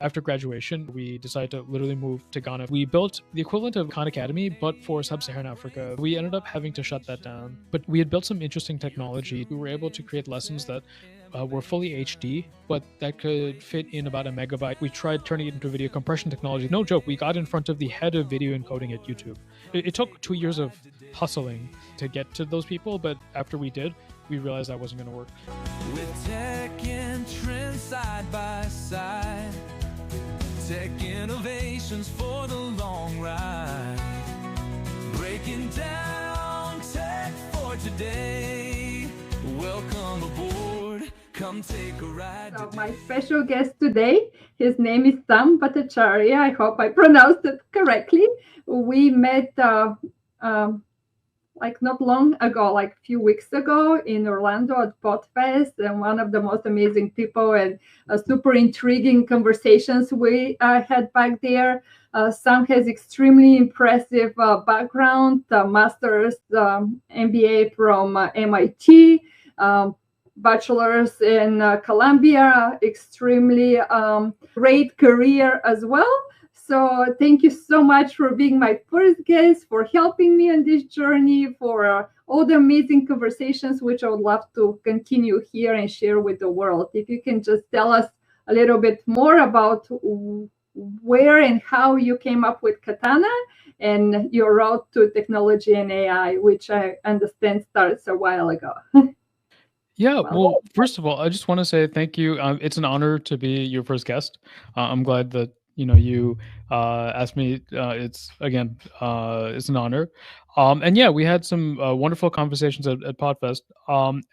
After graduation, we decided to literally move to Ghana. We built the equivalent of Khan Academy, but for sub-Saharan Africa. We ended up having to shut that down. But we had built some interesting technology. We were able to create lessons that were fully HD, but that could fit in about a megabyte. We tried turning it into video compression technology. No joke, we got in front of the head of video encoding at YouTube. It took 2 years of hustling to get to those people, but after we did, we realized that wasn't going to work. With tech and trends side by side, tech innovations for the long ride, breaking down tech for today. Welcome aboard, come take a ride. So my special guest today, his name is Sam Bhattacharya. I hope I pronounced it correctly. We met like not long ago, like a few weeks ago in Orlando at PodFest, and one of the most amazing people and super intriguing conversations we had back there. Sam has extremely impressive background, master's, MBA from MIT, bachelor's in Columbia, extremely great career as well. So thank you so much for being my first guest, for helping me on this journey, for all the amazing conversations, which I would love to continue here and share with the world. If you can just tell us a little bit more about where and how you came up with Katana and your road to technology and AI, which I understand starts a while ago. Yeah, well, first of all, I just want to say thank you. It's an honor to be your first guest. I'm glad that you asked me. It's an honor. And yeah, we had some wonderful conversations at PodFest.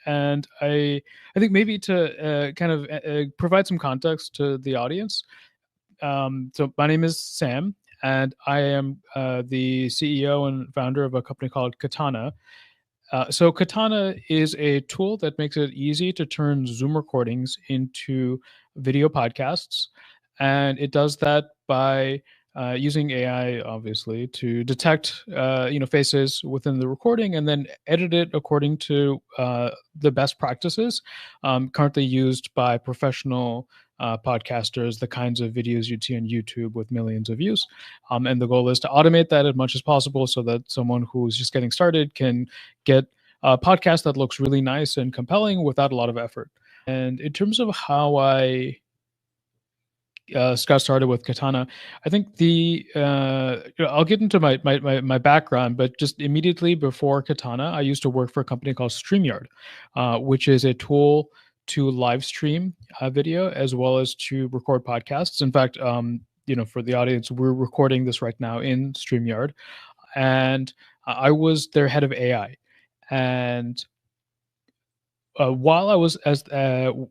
And I think maybe to kind of provide some context to the audience. So my name is Sam, and I am the CEO and founder of a company called Katana. So Katana is a tool that makes it easy to turn Zoom recordings into video podcasts. And it does that by using AI, obviously, to detect faces within the recording and then edit it according to the best practices currently used by professional podcasters, the kinds of videos you'd see on YouTube with millions of views. And the goal is to automate that as much as possible so that someone who's just getting started can get a podcast that looks really nice and compelling without a lot of effort. And in terms of how I got started with Katana, I think I'll get into my background, but just immediately before Katana, I used to work for a company called Streamyard, which is a tool to live stream video as well as to record podcasts. In fact, for the audience, we're recording this right now in Streamyard, and I was their head of AI. And while I was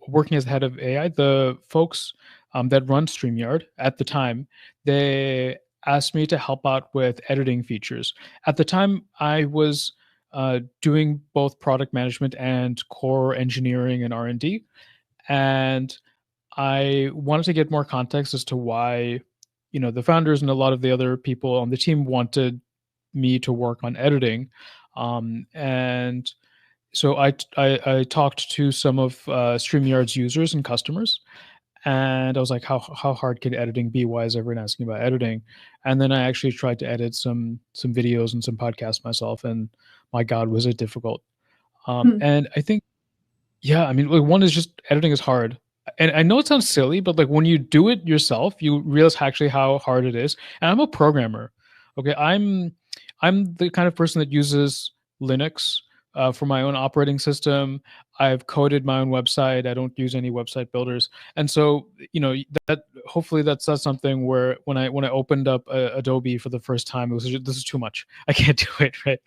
working as the head of AI, the folks that run Streamyard at the time, they asked me to help out with editing features. At the time, I was doing both product management and core engineering and R&D, and I wanted to get more context as to why, the founders and a lot of the other people on the team wanted me to work on editing, and so I talked to some of Streamyard's users and customers. And I was like, how hard could editing be? Why is everyone asking about editing? And then I actually tried to edit some videos and some podcasts myself, and my God, was it difficult. And I think, one is just editing is hard. And I know it sounds silly, but like when you do it yourself, you realize actually how hard it is. And I'm a programmer. Okay, I'm the kind of person that uses Linux for my own operating system. I've coded my own website. I don't use any website builders. And so, that hopefully that says something where when I opened up Adobe for the first time, it was just, this is too much. I can't do it, right?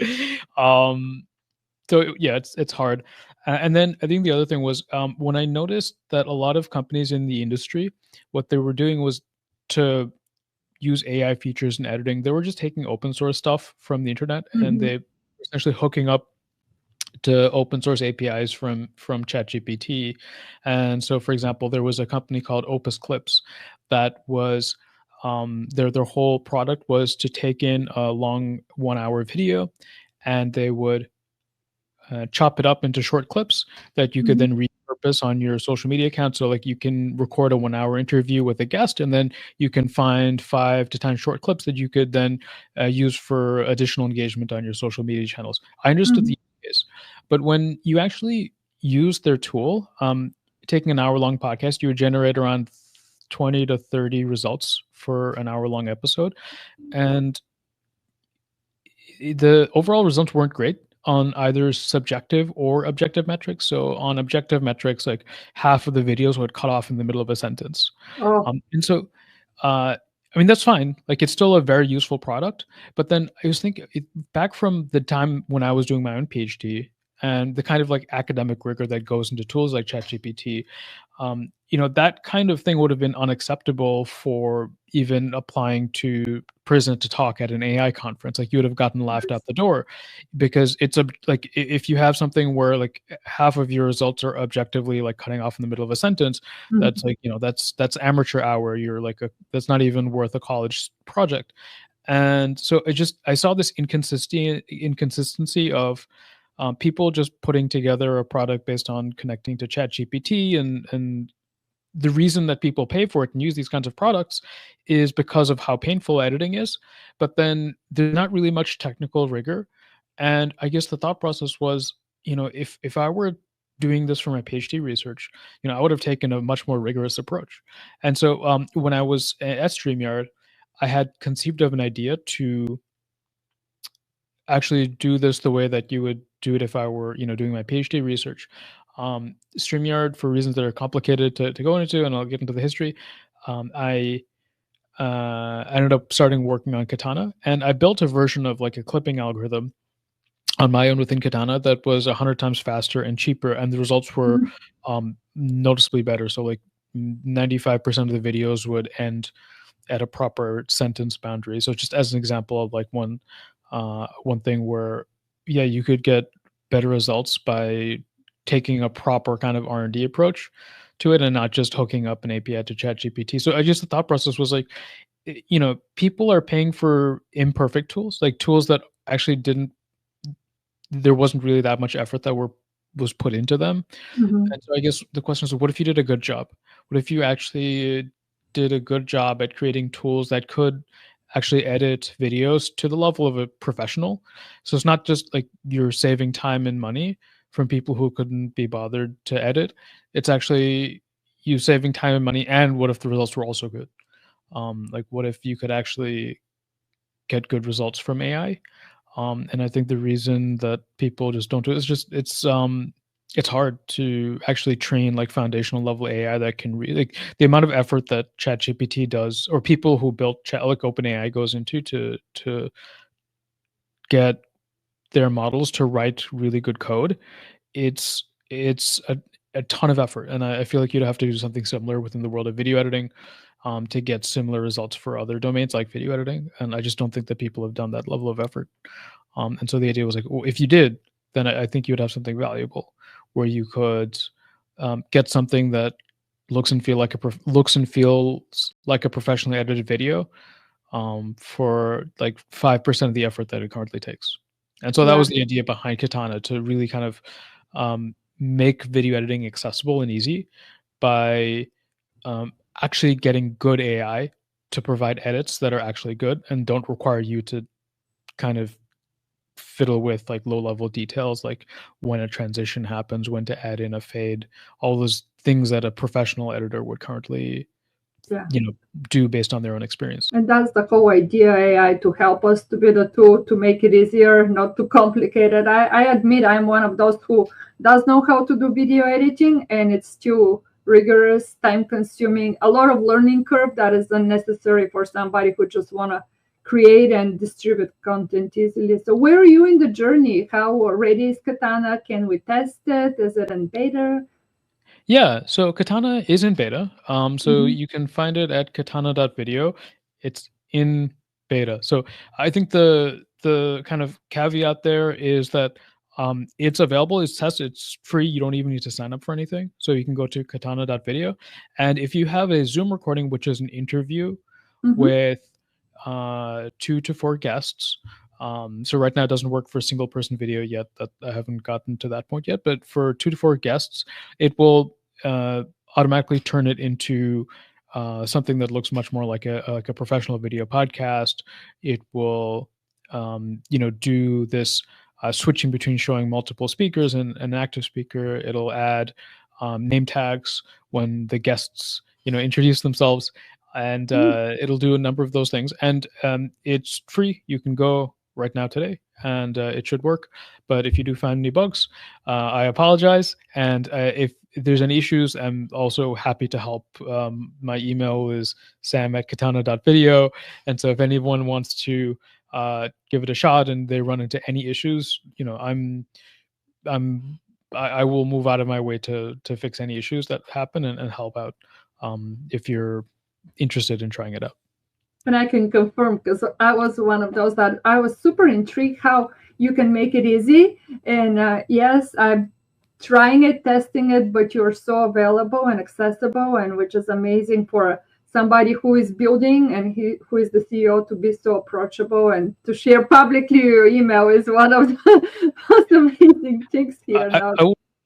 So yeah, it's hard. And then I think the other thing was when I noticed that a lot of companies in the industry, what they were doing was to use AI features in editing. They were just taking open source stuff from the internet and they essentially hooking up to open source APIs from ChatGPT. And so, for example, there was a company called Opus Clips that was their whole product was to take in a long 1 hour video, and they would chop it up into short clips that you could then repurpose repurpose on your social media account. So like you can record a 1 hour interview with a guest, and then you can find 5 to 10 short clips that you could then use for additional engagement on your social media channels. I understood Mhm. the use case, but when you actually use their tool, taking an hour-long podcast, you would generate around 20 to 30 results for an hour-long episode, and the overall results weren't great on either subjective or objective metrics. So on objective metrics, like half of the videos would cut off in the middle of a sentence. Oh. And so, I mean, that's fine. Like it's still a very useful product. But then I was thinking back from the time when I was doing my own PhD and the kind of like academic rigor that goes into tools like ChatGPT, that kind of thing would have been unacceptable for even applying to prison to talk at an AI conference. Like you would have gotten laughed out the door because it's if you have something where like half of your results are objectively like cutting off in the middle of a sentence, that's Mhm. like, that's amateur hour. You're like that's not even worth a college project. And so I saw this inconsistency of people just putting together a product based on connecting to ChatGPT, and the reason that people pay for it and use these kinds of products is because of how painful editing is. But then there's not really much technical rigor. And I guess the thought process was, if I were doing this for my PhD research, I would have taken a much more rigorous approach. And so when I was at Streamyard, I had conceived of an idea to actually do this the way that you would do it if I were, doing my PhD research. StreamYard, for reasons that are complicated to go into, and I'll get into the history, I ended up starting working on Katana, and I built a version of like a clipping algorithm on my own within Katana that was 100 times faster and cheaper, and the results were Mhm. noticeably better. So like 95% of the videos would end at a proper sentence boundary. So just as an example of like one thing where, yeah, you could get better results by taking a proper kind of R&D approach to it and not just hooking up an API to ChatGPT. So I guess the thought process was like, people are paying for imperfect tools, like tools that actually didn't, there wasn't really that much effort that was put into them. Mhm. And so I guess the question is, what if you did a good job? What if you actually did a good job at creating tools that could actually edit videos to the level of a professional? So it's not just like you're saving time and money from people who couldn't be bothered to edit. It's actually you saving time and money. And what if the results were also good? Like, what if you could actually get good results from AI? And I think the reason that people just don't do it is just it's hard to actually train like foundational level AI that can read, like the amount of effort that ChatGPT does, or people who built Chat like OpenAI goes into to get their models to write really good code. It's a ton of effort, and I feel like you'd have to do something similar within the world of video editing to get similar results for other domains like video editing. And I just don't think that people have done that level of effort. And so the idea was like, well, if you did, then I think you would have something valuable where you could get something that looks and feels like a professionally edited video for like 5% of the effort that it currently takes. And so that Yeah. was the idea behind Katana, to really kind of make video editing accessible and easy by actually getting good AI to provide edits that are actually good and don't require you to kind of fiddle with like low level details, like when a transition happens, when to add in a fade, all those things that a professional editor would currently, Yeah. you know, do based on their own experience. And that's the whole idea, AI, to help us to be the tool to make it easier, not too complicated. I admit I'm one of those who does know how to do video editing, and it's too rigorous, time consuming, a lot of learning curve that is unnecessary for somebody who just want to create and distribute content easily. So where are you in the journey? How ready is Katana? Can we test it? Is it in beta? Yeah, so Katana is in beta. So Mhm. you can find it at Katana.video. It's in beta. So I think the kind of caveat there is that it's available, it's tested, it's free. You don't even need to sign up for anything. So you can go to Katana.video. And if you have a Zoom recording, which is an interview Mhm. with 2 to 4 guests, So right now it doesn't work for single person video yet. That I haven't gotten to that point yet. But for 2 to 4 guests, it will automatically turn it into something that looks much more like a professional video podcast. It will do this switching between showing multiple speakers and an active speaker. It'll add name tags when the guests introduce themselves, and it'll do a number of those things. And it's free. You can go right now today, and it should work. But if you do find any bugs, I apologize. And if there's any issues, I'm also happy to help. My email is sam@Katana.Video. And so if anyone wants to give it a shot and they run into any issues, I will move out of my way to fix any issues that happen and help out if you're interested in trying it out. And I can confirm, because I was one of those that I was super intrigued how you can make it easy. And yes, I'm trying it, testing it, but you're so available and accessible, and which is amazing for somebody who is building and who is the CEO to be so approachable and to share publicly your email is one of the most amazing things here.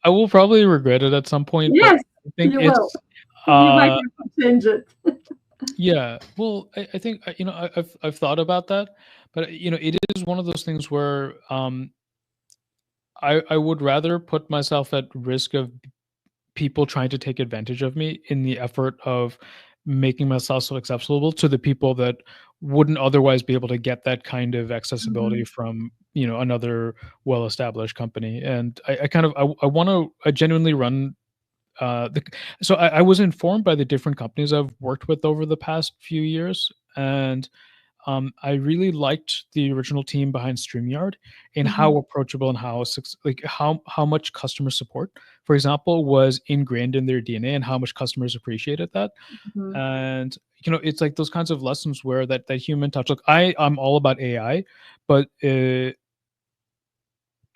I will probably regret it at some point. Yes, but I think you will. You might have to change it. Yeah, well, I think I've thought about that, but it is one of those things where I would rather put myself at risk of people trying to take advantage of me in the effort of making myself so accessible to the people that wouldn't otherwise be able to get that kind of accessibility from another well-established company. And I want to genuinely run. So I was informed by the different companies I've worked with over the past few years, and I really liked the original team behind Streamyard and how approachable and how much customer support, for example, was ingrained in their DNA and how much customers appreciated that. And it's like those kinds of lessons where that human touch. Look, I'm all about AI, but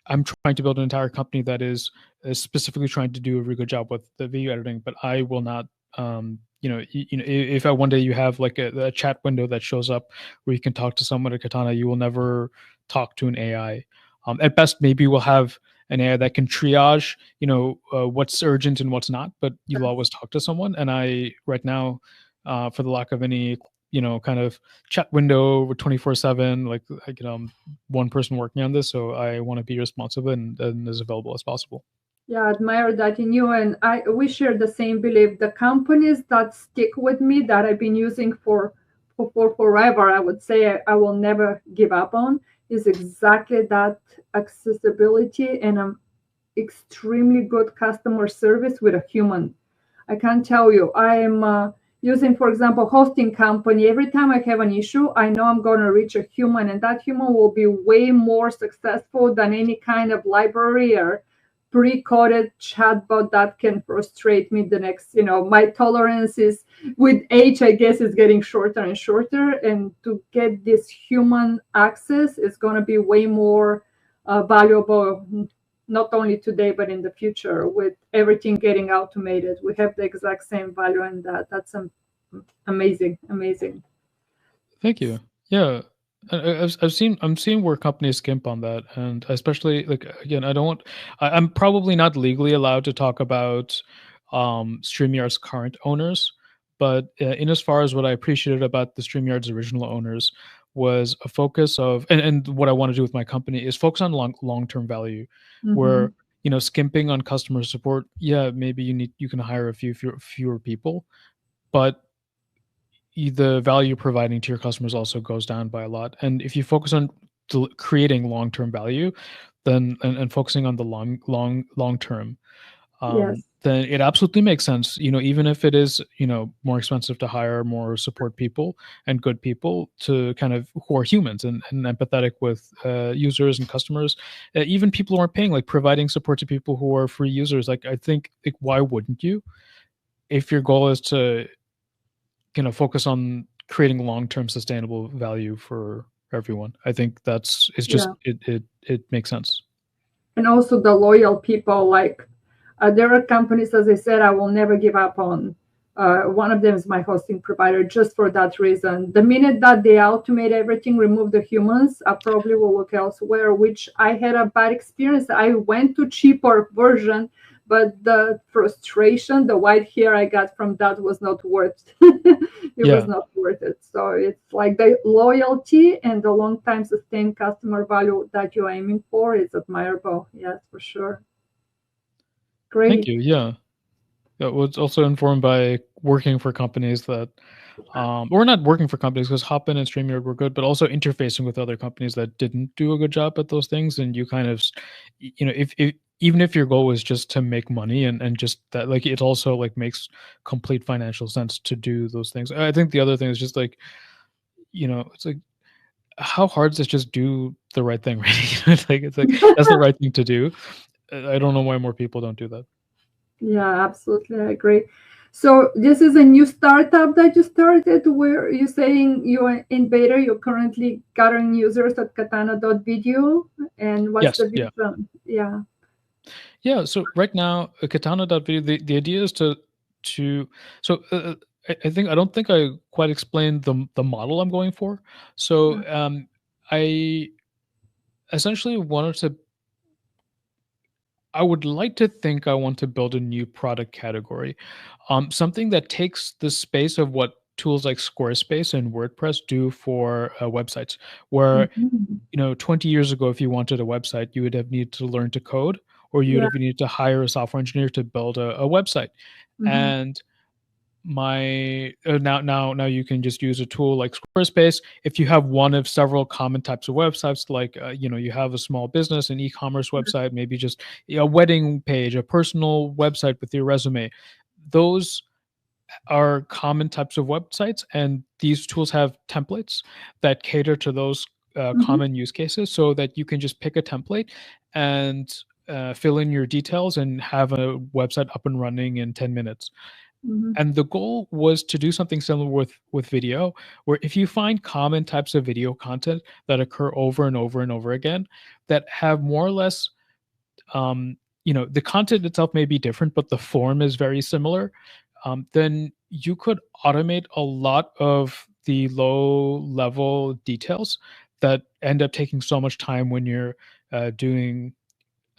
I'm trying to build an entire company that is specifically trying to do a really good job with the video editing. But I will not, if one day you have like a chat window that shows up where you can talk to someone at Katana, you will never talk to an AI. At best, maybe we'll have an AI that can triage, what's urgent and what's not. But you'll always talk to someone. And I right now, for the lack of any kind of chat window 24/7, like I'm one person working on this, so I want to be responsive and as available as possible. Yeah, I admire that in you, and we share the same belief. The companies that stick with me, that I've been using for forever, I would say I will never give up on, is exactly that accessibility and extremely good customer service with a human. I can't tell you, I am using, for example, hosting company. Every time I have an issue, I know I'm going to reach a human, and that human will be way more successful than any kind of library or pre-coded chatbot that can frustrate me the next. My tolerance is, with age, I guess, is getting shorter and shorter, and to get this human access is going to be way more valuable, not only today, but in the future. With everything getting automated, we have the exact same value in that. That's amazing. Thank you. Yeah. I'm seeing where companies skimp on that, and especially again, I'm probably not legally allowed to talk about StreamYard's current owners, but in as far as what I appreciated about the StreamYard's original owners was a focus of, and what I want to do with my company is focus on long-term value, where skimping on customer support, maybe you can hire a fewer people, but the value you're providing to your customers also goes down by a lot. And if you focus on creating long-term value, then and focusing on the long term, then it absolutely makes sense. Even if it is more expensive to hire more support people and good people to kind of who are humans and empathetic with users and customers, even people who aren't paying, like providing support to people who are free users. Like I think, why wouldn't you? If your goal is to focus on creating long-term sustainable value for everyone, I think it makes sense. And also the loyal people, there are companies, as I said, I will never give up on. One of them is my hosting provider, just for that reason. The minute that they automate everything, remove the humans, I probably will look elsewhere, which I had a bad experience. I went to cheaper version, but the frustration, the white hair I got from that was not worth it was not worth it. So it's like the loyalty and the long time sustained customer value that you're aiming for is admirable. Yes, for sure. Great. Thank you. Yeah. It was also informed by working for companies that, or not working for companies, because Hopin and Streamyard were good, but also interfacing with other companies that didn't do a good job at those things. And you kind of, if even if your goal was just to make money and just that, like, it also like makes complete financial sense to do those things. I think the other thing is just like, it's like, how hard is it just do the right thing, right? It's like that's the right thing to do. I don't know why more people don't do that. Yeah, absolutely. I agree. So this is a new startup that you started where you're saying you're in beta, you're currently gathering users at Katana.Video. And what's the vision? Yeah. Yeah. So right now, Katana.Video, the idea is to so I don't think I quite explained the model I'm going for. So I essentially I would like to think I want to build a new product category, something that takes the space of what tools like Squarespace and WordPress do for websites. Where 20 years ago, if you wanted a website, you would have needed to learn to code, or you would have needed to hire a software engineer to build a website. And now you can just use a tool like Squarespace. If you have one of several common types of websites, like you have a small business, an e-commerce website, maybe just a wedding page, a personal website with your resume, those are common types of websites, and these tools have templates that cater to those common use cases, so that you can just pick a template and fill in your details and have a website up and running in 10 minutes. And the goal was to do something similar with video, where if you find common types of video content that occur over and over and over again, that have more or less, the content itself may be different, but the form is very similar, then you could automate a lot of the low level details that end up taking so much time when you're doing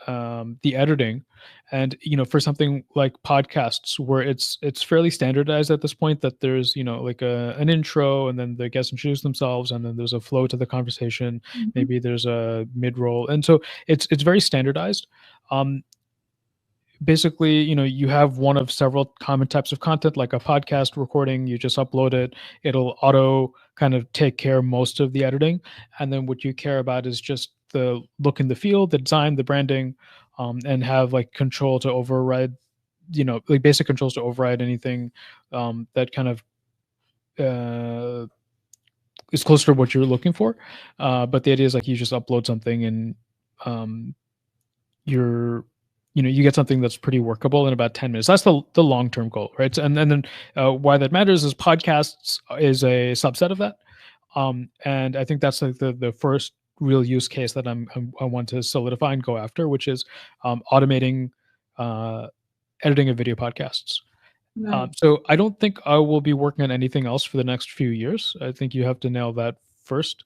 the editing. And for something like podcasts, where it's fairly standardized at this point, that there's like an intro, and then the guests introduce themselves, and then there's a flow to the conversation, maybe there's a mid-roll, and so it's very standardized. Basically, you have one of several common types of content, like a podcast recording. You just upload it, it'll auto kind of take care of most of the editing, and then what you care about is just the look and the feel, the design, the branding, and have like control to override, like basic controls to override anything that kind of is closer to what you're looking for. But the idea is like you just upload something, and you get something that's pretty workable in about 10 minutes. That's the long-term goal, right? And then why that matters is podcasts is a subset of that. And I think that's like the first real use case that I want to solidify and go after, which is automating editing of video podcasts. Nice. So I don't think I will be working on anything else for the next few years. I think you have to nail that first.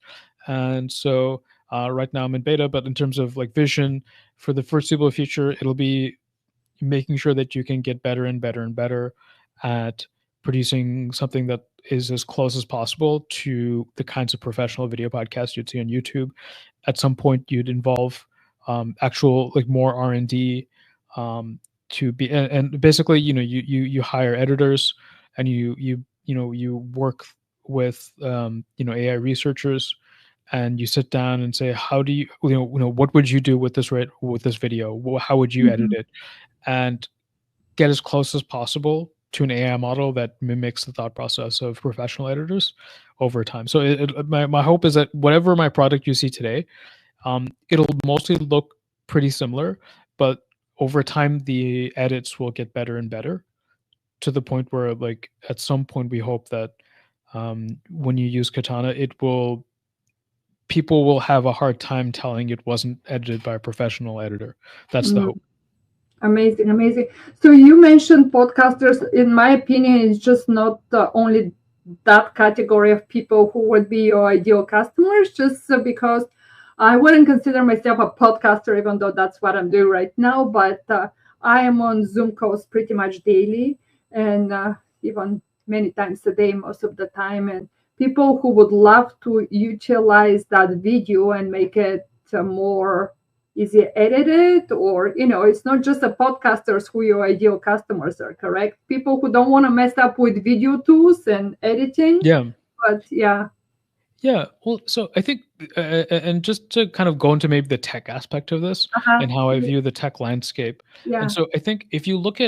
And so right now I'm in beta, but in terms of like vision for the foreseeable future, it'll be making sure that you can get better and better and better at producing something that is as close as possible to the kinds of professional video podcasts you'd see on YouTube. At some point, you'd involve actual like more R&D to be, and basically, you hire editors, and you work with AI researchers, and you sit down and say, how do what would you do with this video? How would you edit it? And get as close as possible to an AI model that mimics the thought process of professional editors over time. So my hope is that whatever my product you see today, it'll mostly look pretty similar, but over time the edits will get better and better, to the point where, like, at some point we hope that when you use Katana, people will have a hard time telling it wasn't edited by a professional editor. That's the hope. Amazing, amazing. So you mentioned podcasters. In my opinion, it's just not only that category of people who would be your ideal customers, just because I wouldn't consider myself a podcaster, even though that's what I'm doing right now. But I am on Zoom calls pretty much daily, and even many times a day, most of the time. And people who would love to utilize that video and make it more easy edited, or it's not just the podcasters who your ideal customers are, correct? People who don't want to mess up with video tools and editing. Yeah. But yeah. Yeah, well, so I think, and just to kind of go into maybe the tech aspect of this Uh-huh. and how I view the tech landscape. And Yeah. so I think if you look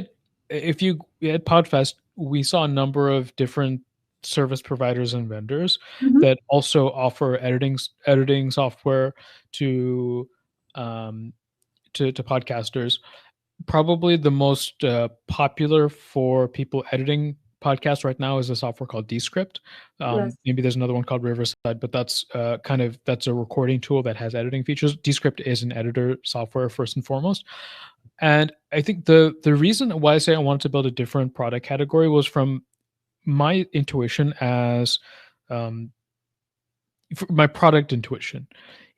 if you at Podfest, we saw a number of different service providers and vendors Hmm. that also offer editing software to um, to podcasters. Probably the most popular for people editing podcasts right now is a software called Descript. Yes. Maybe there's another one called Riverside, but that's that's a recording tool that has editing features. Descript is an editor software first and foremost. And I think the reason why I say I wanted to build a different product category was from my intuition as um, my product intuition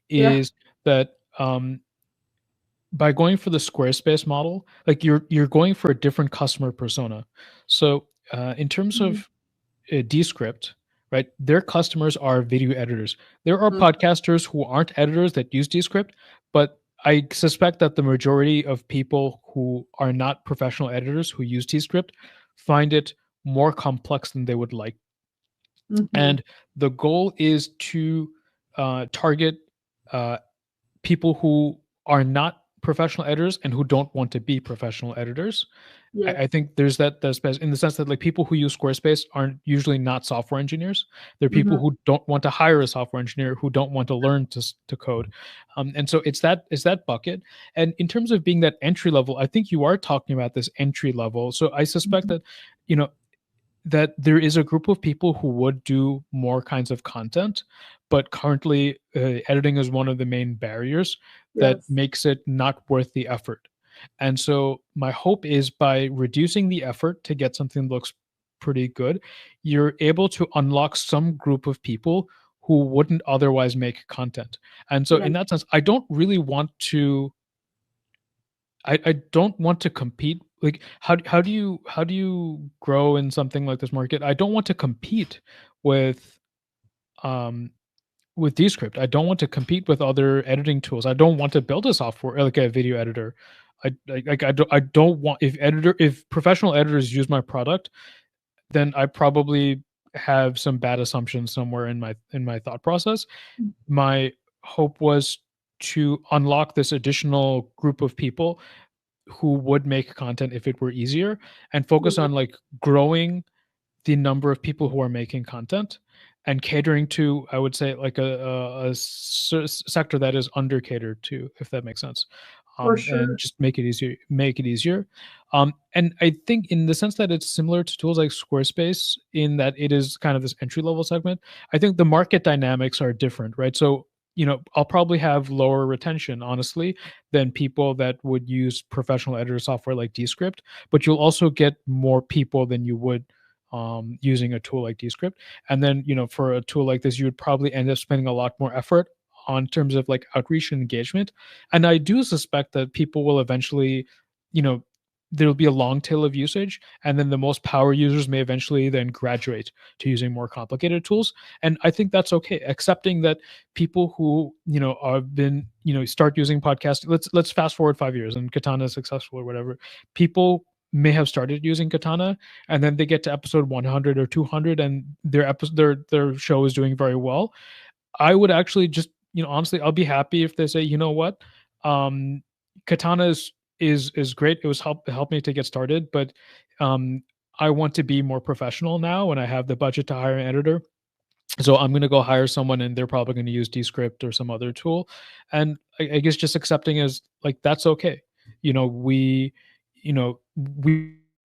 Yeah. is that by going for the Squarespace model, like you're going for a different customer persona. So in terms Mhm. of Descript, right, their customers are video editors. There are Mhm. podcasters who aren't editors that use Descript, but I suspect that the majority of people who are not professional editors who use Descript find it more complex than they would like. Mhm. And the goal is to target uh, people who are not professional editors and who don't want to be professional editors. Yes. I think there's that space in the sense that like people who use Squarespace aren't usually not software engineers. They're people Mhm. who don't want to hire a software engineer, who don't want to learn to code, and so it's that bucket. And in terms of being that entry level, I think you are talking about this entry level. So I suspect Mhm. that you know that there is a group of people who would do more kinds of content, but currently editing is one of the main barriers that Yes. makes it not worth the effort. And so my hope is by reducing the effort to get something that looks pretty good, you're able to unlock some group of people who wouldn't otherwise make content. And so in Yes. that sense, I don't want to compete. Like how do you grow in something like this market? I don't want to compete with um with Descript. I don't want to compete with other editing tools. I don't want to build a software like a video editor. I don't want if professional editors use my product, then I probably have some bad assumptions somewhere in my thought process. My hope was to unlock this additional group of people who would make content if it were easier and focus Yeah. on like growing the number of people who are making content and catering to, I would say, like sector that is under catered to, if that makes sense. For And sure. just make it easier. And I think in the sense that it's similar to tools like Squarespace in that it is kind of this entry level segment. I think the market dynamics are different, right? So I'll probably have lower retention, honestly, than people that would use professional editor software like Descript, but you'll also get more people than you would using a tool like Descript. And then, for a tool like this, you would probably end up spending a lot more effort on terms of like outreach and engagement. And I do suspect that people will eventually, you know, there'll be a long tail of usage, and then the most power users may eventually then graduate to using more complicated tools. And I think that's okay, accepting that people who have been start using podcasting. Let's fast forward 5 years and Katana is successful or whatever. People may have started using Katana, and then they get to episode 100 or 200 and their show is doing very well. I would actually just, honestly, I'll be happy if they say, you know what, um, Katana is great. It was help me to get started, but um, I want to be more professional now, and I have the budget to hire an editor. So I'm going to go hire someone, and they're probably going to use Descript or some other tool. And I guess just accepting as like that's okay. You know, we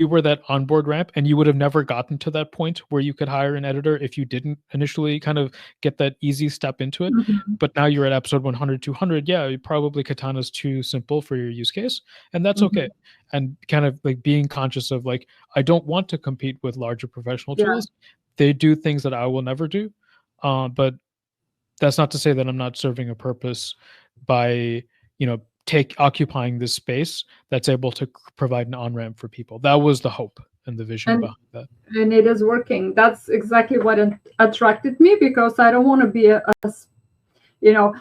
were that onboard ramp, and you would have never gotten to that point where you could hire an editor if you didn't initially kind of get that easy step into it. Mhm. But now you're at episode 100, 200. Yeah, probably Katana's too simple for your use case, and that's okay. Mhm. And kind of like being conscious of like, I don't want to compete with larger professional Yeah. tools. They do things that I will never do. But that's not to say that I'm not serving a purpose by, occupying this space that's able to provide an on ramp for people. That was the hope and the vision And behind that. and it is working. That's exactly what attracted me, because I don't want to be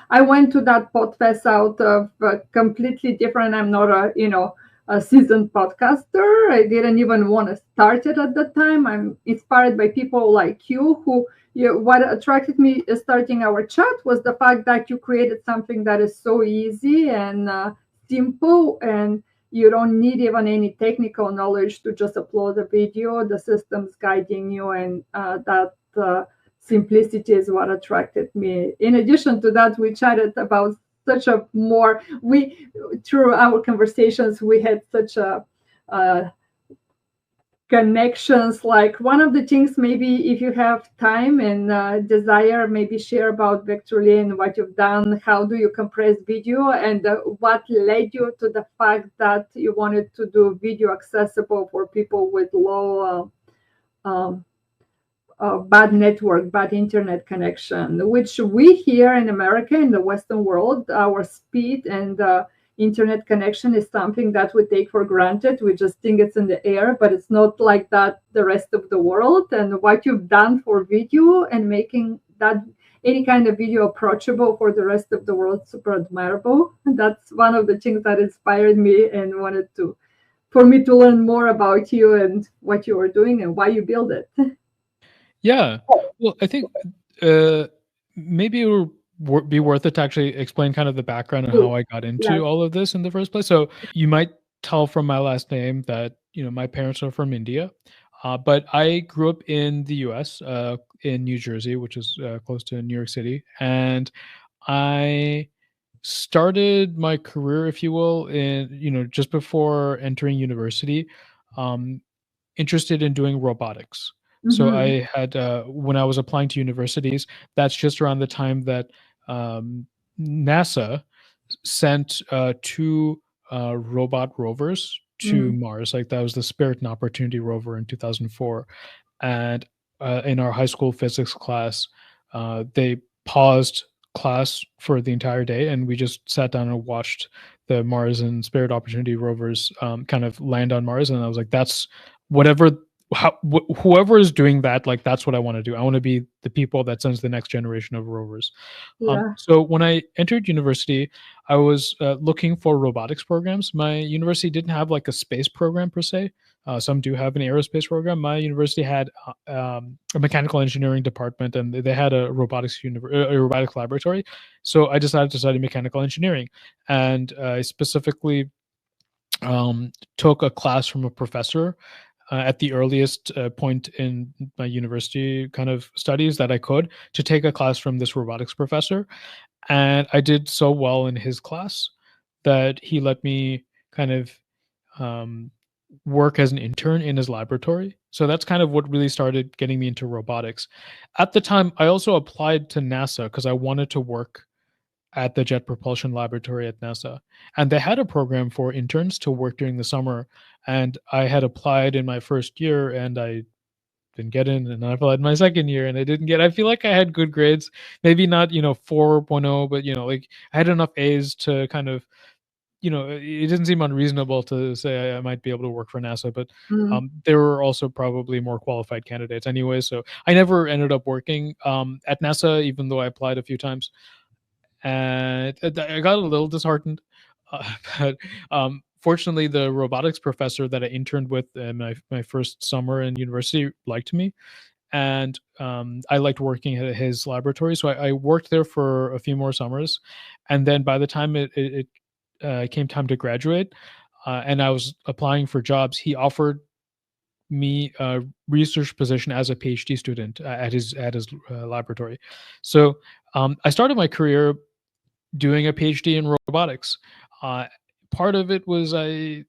I went to that podcast out of completely different. I'm not a seasoned podcaster. I didn't even want to start it at the time. I'm inspired by people like you who, what attracted me starting our chat was the fact that you created something that is so easy and simple, and you don't need even any technical knowledge to just upload a video. The system's guiding you, and that simplicity is what attracted me. In addition to that, we chatted about such a more we through our conversations we had such a connections. Like, one of the things, maybe if you have time and desire, maybe share about Vectorly and what you've done. How do you compress video, and what led you to the fact that you wanted to do video accessible for people with low bad network, bad internet connection, which we here in America, in the Western world, our speed and internet connection is something that we take for granted. We just think it's in the air, but it's not like that the rest of the world. And what you've done for video and making that any kind of video approachable for the rest of the world, super admirable. And that's one of the things that inspired me and for me to learn more about you and what you are doing and why you build it. Yeah. Well, I think maybe it would be worth it to actually explain kind of the background and how I got into Yes. all of this in the first place. So you might tell from my last name that, my parents are from India. But I grew up in the US, in New Jersey, which is close to New York City. And I started my career, if you will, in, just before entering university, interested in doing robotics. So Mhm. I had, when I was applying to universities, that's just around the time that NASA sent two robot rovers to Mm. Mars. Like, that was the Spirit and Opportunity rover in 2004. And in our high school physics class, they paused class for the entire day, and we just sat down and watched the Mars and Spirit Opportunity rovers kind of land on Mars. And I was like, that's whatever whoever is doing that, like, that's what I want to do. I want to be the people that sends the next generation of rovers. Yeah. So when I entered university, I was looking for robotics programs. My university didn't have like a space program per se. Some do have an aerospace program. My university had a mechanical engineering department, and they had a robotics laboratory. So I decided to study mechanical engineering, and I specifically took a class from a professor at the earliest point in my university kind of studies that I could, to take a class from this robotics professor. And I did so well in his class that he let me kind of um, work as an intern in his laboratory. So that's kind of what really started getting me into robotics. At the time, I also applied to NASA because I wanted to work at the Jet Propulsion Laboratory at NASA. And they had a program for interns to work during the summer. And I had applied in my first year, and I didn't get in, and I applied my second year and I didn't get. I feel like I had good grades, maybe not 4.0, but like I had enough A's to kind of, it didn't seem unreasonable to say I might be able to work for NASA. But Mm. there were also probably more qualified candidates anyway, so I never ended up working at NASA, even though I applied a few times. And I got a little disheartened. But fortunately, the robotics professor that I interned with in my first summer in university liked me, and I liked working at his laboratory. So I worked there for a few more summers, and then by the time it came time to graduate, and I was applying for jobs, he offered me a research position as a PhD student at his laboratory. So I started my career doing a PhD in robotics. Uh, Part of it was I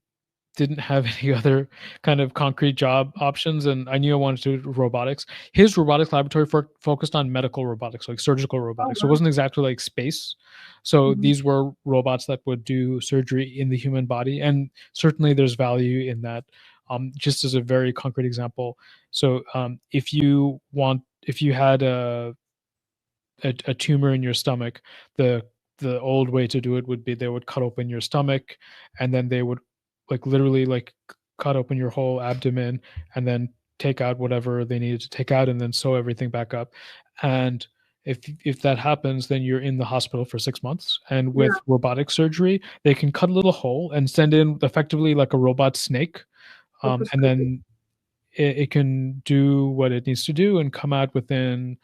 didn't have any other kind of concrete job options, and I knew I wanted to do robotics. His robotics laboratory focused on medical robotics, like surgical Oh, robotics. So it wow. wasn't exactly like space. So Mhm. these were robots that would do surgery in the human body, and certainly there's value in that. Just as a very concrete example, so if you had a tumor in your stomach, the old way to do it would be they would cut open your stomach, and then they would like literally like cut open your whole abdomen, and then take out whatever they needed to take out, and then sew everything back up. And if that happens, then you're in the hospital for 6 months. And Yeah, with robotic surgery, they can cut a little hole and send in effectively like a robot snake, and laparoscopy. then it can do what it needs to do and come out within,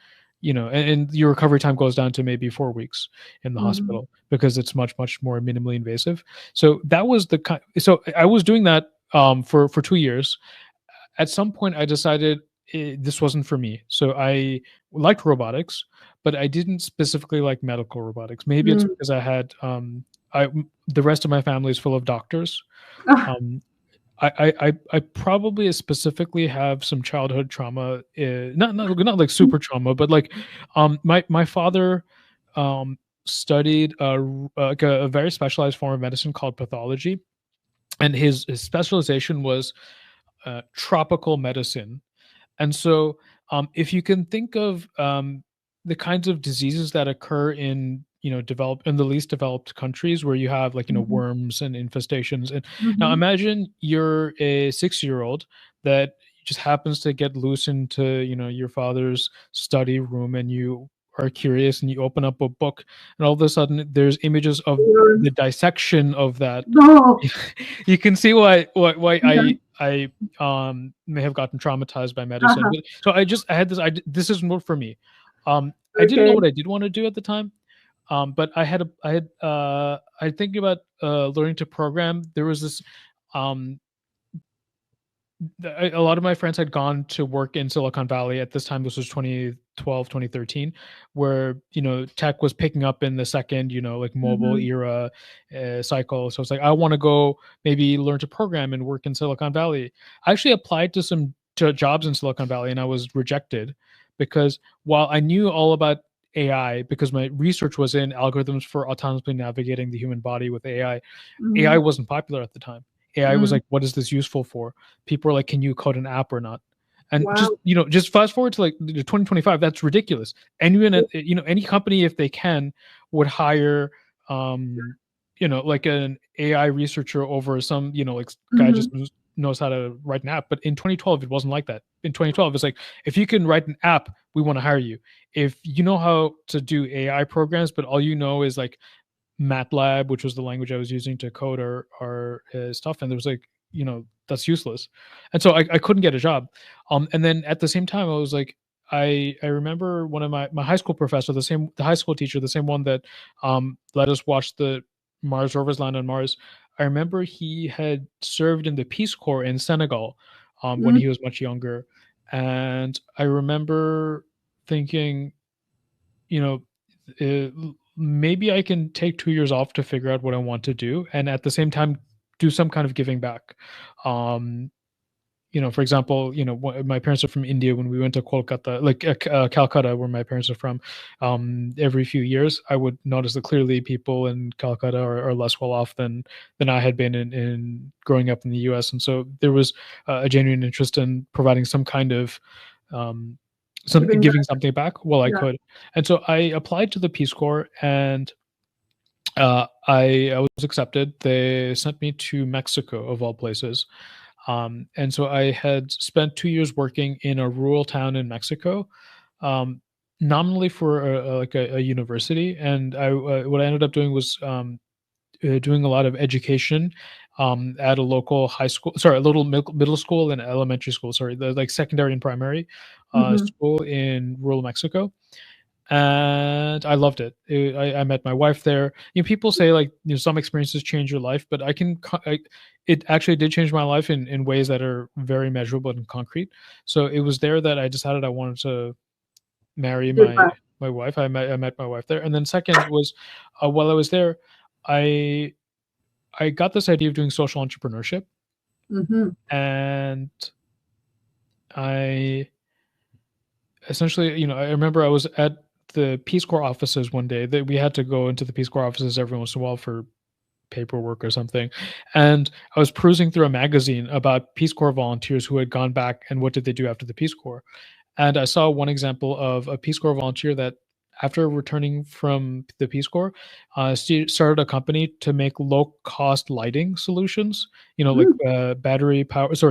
and your recovery time goes down to maybe 4 weeks in the Mhm. hospital because it's much more minimally invasive. So that was the kind. So I was doing that for 2 years. At some point, I decided this wasn't for me. So I liked robotics, but I didn't specifically like medical robotics. Maybe it's Mm. because I had I the rest of my family is full of doctors. Ah, Um, I probably specifically have some childhood trauma, not like super trauma, but like, my father, studied like a very specialized form of medicine called pathology, and his specialization was tropical medicine. And so, if you can think of the kinds of diseases that occur in in the least developed countries where you have like mhm, worms and infestations, and now mhm. imagine you're a 6 year old that just happens to get loose into your father's study room, and you are curious and you open up a book, and all of a sudden there's images of Worms. the dissection of that. No. You can see why Yeah. I may have gotten traumatized by medicine. Uh-huh. But so I had this. This isn't what for me. I didn't know Okay. what I did want to do at the time. But I thinking about learning to program. There was this um a lot of my friends had gone to work in Silicon Valley at this time. This was 2012, 2013, where, tech was picking up in the second, like mobile Mhm. era cycle. So it's like, I want to go maybe learn to program and work in Silicon Valley. I actually applied to some jobs in Silicon Valley, and I was rejected because while I knew all about AI, because my research was in algorithms for autonomously navigating the human body with AI Mhm. wasn't popular at the time. AI was Mm. like, what is this useful for? People are like, can you code an app or not? And just, Wow. just fast forward to like 2025, that's ridiculous. Anyone, any company, if they can, would hire, um, like an AI researcher over some, like guy just Mhm. knows how to write an app. But in 2012, it wasn't like that. In 2012, it's like, if you can write an app, we want to hire you. If you know how to do AI programs, but all you know is like MATLAB, which was the language I was using to code our stuff, and there was like, that's useless, and so I couldn't get a job. And then at the same time, I was like, I remember one of my high school professor, the high school teacher, the same one that let us watch the Mars rovers land on Mars. I remember he had served in the Peace Corps in Senegal when Mm. he was much younger, and I remember thinking, you know, maybe I can take 2 years off to figure out what I want to do, and at the same time do some kind of giving back. Um, for example, my parents are from India. When we went to Kolkata, like Calcutta, where my parents are from, every few years, I would notice that clearly people in Calcutta are less well off than I had been in growing up in the U.S. And so there was a genuine interest in providing some kind of um, some Giving giving back. something back while I Yeah. could. And so I applied to the Peace Corps, and I was accepted. They sent me to Mexico, of all places. And so I had spent 2 years working in a rural town in Mexico, um, nominally for a university. And what I ended up doing was doing a lot of education at a local high school, sorry, a little middle school and elementary school, sorry, the like secondary and primary Mhm. school in rural Mexico, and I loved it. I met my wife there. People say like some experiences change your life, but it actually did change my life in ways that are very measurable and concrete. So it was there that I decided I wanted to marry Give back. my wife. I met my wife there, and then second was while I was there, I I got this idea of doing social entrepreneurship. And I essentially, I remember I was at the Peace Corps offices one day. That we had to go into the Peace Corps offices every once in a while for paperwork or something. And I was perusing through a magazine about Peace Corps volunteers who had gone back and what did they do after the Peace Corps. And I saw one example of a Peace Corps volunteer that, after returning from the Peace Corps, started a company to make low-cost lighting solutions. Like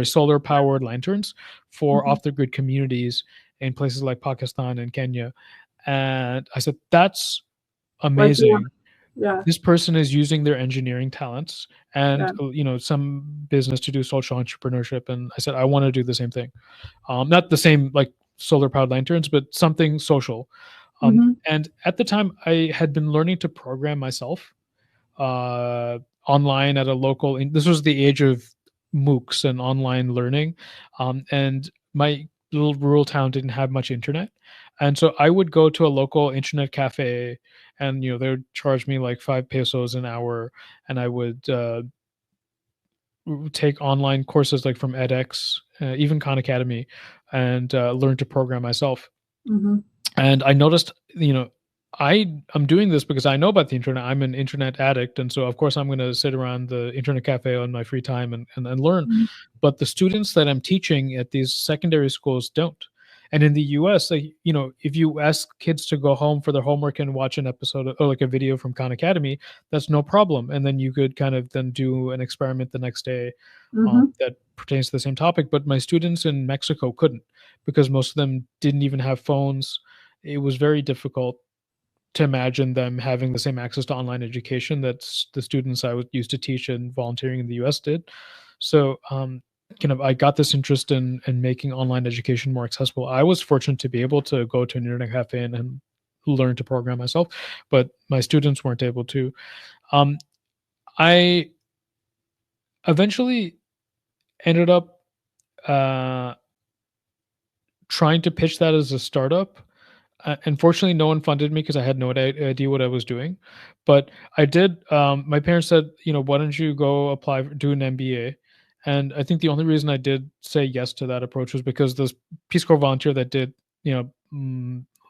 solar-powered lanterns for off-the-grid communities in places like Pakistan and Kenya. And I said, "That's amazing." Yeah. This person is using their engineering talents and some business to do social entrepreneurship. And I said, I want to do the same thing. Not the same like solar powered lanterns, but something social. And at the time, I had been learning to program myself online at a local. This was the age of MOOCs and online learning, and my little rural town didn't have much internet, and so I would go to a local internet cafe, and they would charge me like 5 pesos an hour, and I would take online courses like from edX, even Khan Academy, and learn to program myself. And I noticed, I'm doing this because I know about the internet. I'm an internet addict. And so, of course, I'm going to sit around the internet cafe on my free time and learn. But the students that I'm teaching at these secondary schools don't. And in the US, if you ask kids to go home for their homework and watch an episode or like a video from Khan Academy, that's no problem. And then you could kind of then do an experiment the next day that pertains to the same topic. But my students in Mexico couldn't, because most of them didn't even have phones. It was very difficult to imagine them having the same access to online education that the students I used to teach and volunteering in the US did. So, I got this interest in making online education more accessible. I was fortunate to be able to go to an internet cafe and learn to program myself, but my students weren't able to. I eventually ended up trying to pitch that as a startup. Unfortunately, no one funded me because I had no idea what I was doing. But I did. My parents said, why don't you go do an MBA? And I think the only reason I did say yes to that approach was because this Peace Corps volunteer that did,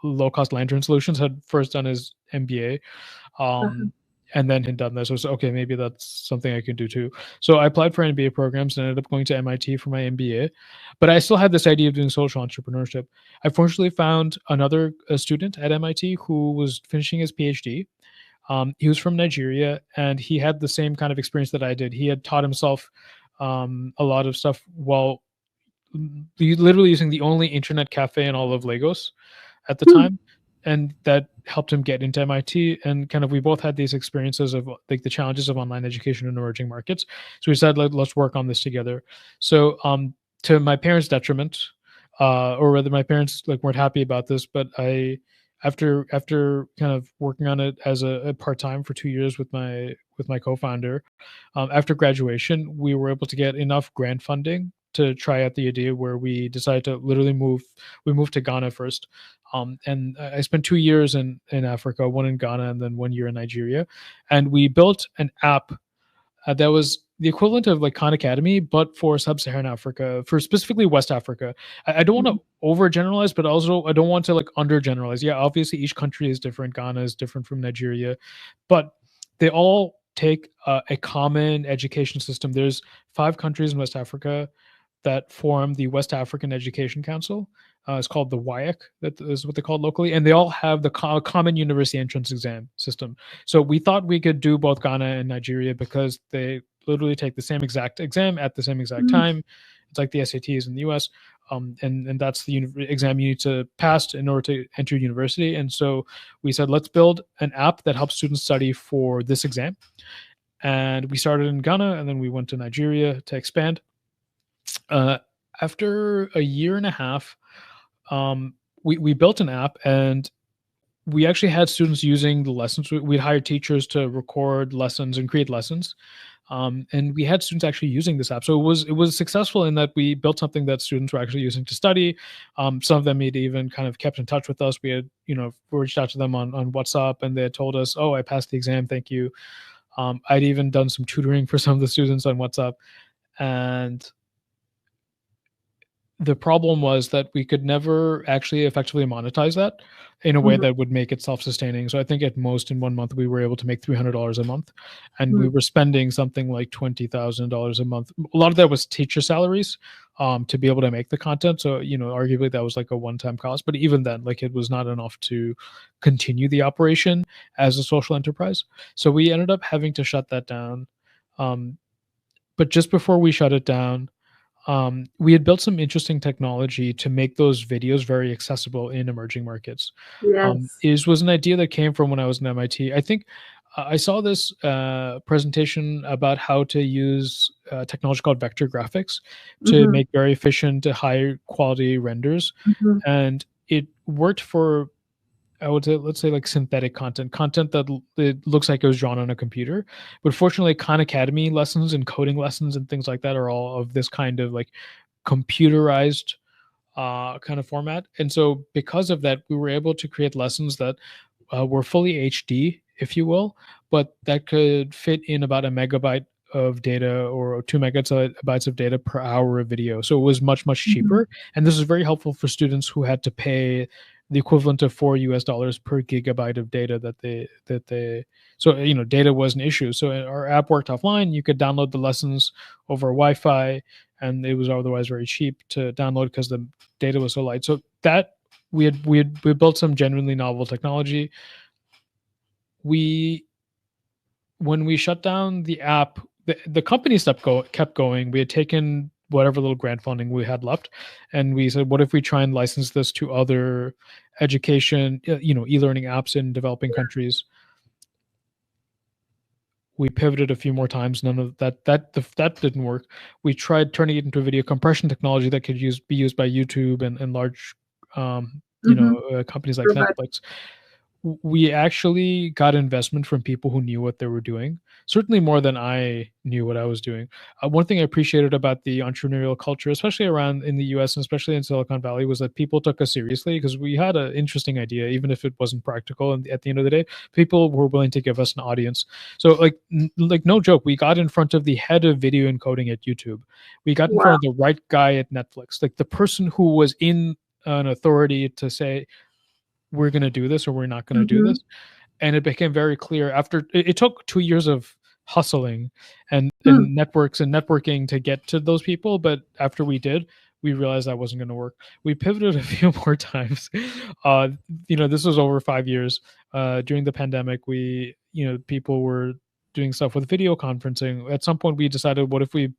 low cost lantern solutions had first done his MBA. And then had done this. So I was okay, maybe that's something I could do too. So I applied for MBA programs and ended up going to MIT for my MBA. But I still had this idea of doing social entrepreneurship. I fortunately found another student at MIT who was finishing his PhD. He was from Nigeria, and he had the same kind of experience that I did. He had taught himself a lot of stuff while literally using the only internet cafe in all of Lagos at the time. And that helped him get into MIT. And kind of, we both had these experiences of like the challenges of online education in emerging markets. So we said, let's work on this together. So to my parents' detriment, or rather my parents weren't happy about this, but after kind of working on it as a part-time for 2 years with my co-founder, after graduation, we were able to get enough grant funding to try out the idea, where we decided to literally moved to Ghana first. And I spent 2 years in Africa, one in Ghana and then 1 year in Nigeria. And we built an app that was the equivalent of like Khan Academy, but for sub-Saharan Africa, for specifically West Africa. I don't want to overgeneralize, but also I don't want to undergeneralize. Yeah, obviously each country is different. Ghana is different from Nigeria, but they all take a common education system. There's 5 countries in West Africa that form the West African Education Council. It's called the WIAC, that is what they call it locally, and they all have the common university entrance exam system. So we thought we could do both Ghana and Nigeria because they literally take the same exact exam at the same exact time. It's like the SATs in the US, and that's the exam you need to pass in order to enter university. And so we said, let's build an app that helps students study for this exam. And we started in Ghana, and then we went to Nigeria to expand. After a year and a half, we built an app, and we actually had students using the lessons. We'd hired teachers to record lessons and create lessons. And we had students actually using this app. So it was successful in that we built something that students were actually using to study. Some of them had even kind of kept in touch with us. We had, reached out to them on WhatsApp, and they had told us, oh, I passed the exam, thank you. I'd even done some tutoring for some of the students on WhatsApp. And the problem was that we could never actually effectively monetize that in a way that would make it self-sustaining. So I think at most in 1 month we were able to make $300 a month, and we were spending something like $20,000 a month. A lot of that was teacher salaries to be able to make the content. So arguably that was like a one-time cost, but even then, like, it was not enough to continue the operation as a social enterprise. So we ended up having to shut that down. But just before we shut it down, we had built some interesting technology to make those videos very accessible in emerging markets. Yes. It was an idea that came from when I was in MIT. I think I saw this presentation about how to use technology called vector graphics to make very efficient, high quality renders, and it worked for, I would say, let's say, like synthetic content that it looks like it was drawn on a computer. But fortunately, Khan Academy lessons and coding lessons and things like that are all of this kind of like computerized kind of format. And so because of that, we were able to create lessons that were fully HD, if you will, but that could fit in about a megabyte of data or 2 megabytes of data per hour of video. So it was much, much cheaper. And this is very helpful for students who had to pay the equivalent of $4 per gigabyte of data so data was an issue. So our app worked offline. You could download the lessons over Wi-Fi, and it was otherwise very cheap to download because the data was so light. So that we built some genuinely novel technology. When we shut down the app, the company kept going. We had taken whatever little grant funding we had left, and we said, what if we try and license this to other education, e-learning apps in developing countries? We pivoted a few more times. None of that didn't work. We tried turning it into a video compression technology that could be used by YouTube and large companies like Netflix. We actually got investment from people who knew what they were doing, certainly more than I knew what I was doing. One thing I appreciated about the entrepreneurial culture, especially around in the US and especially in Silicon Valley, was that people took us seriously because we had an interesting idea, even if it wasn't practical. And at the end of the day, people were willing to give us an audience. So like no joke, we got in front of the head of video encoding at YouTube. We got in front of the right guy at Netflix, like the person who was in an authority to say, we're going to do this or we're not going to do this. And it became very clear after it took 2 years of hustling and networks and networking to get to those people. But after we did, we realized that wasn't going to work. We pivoted a few more times. This was over 5 years. During the pandemic, people were doing stuff with video conferencing. At some point we decided, what if we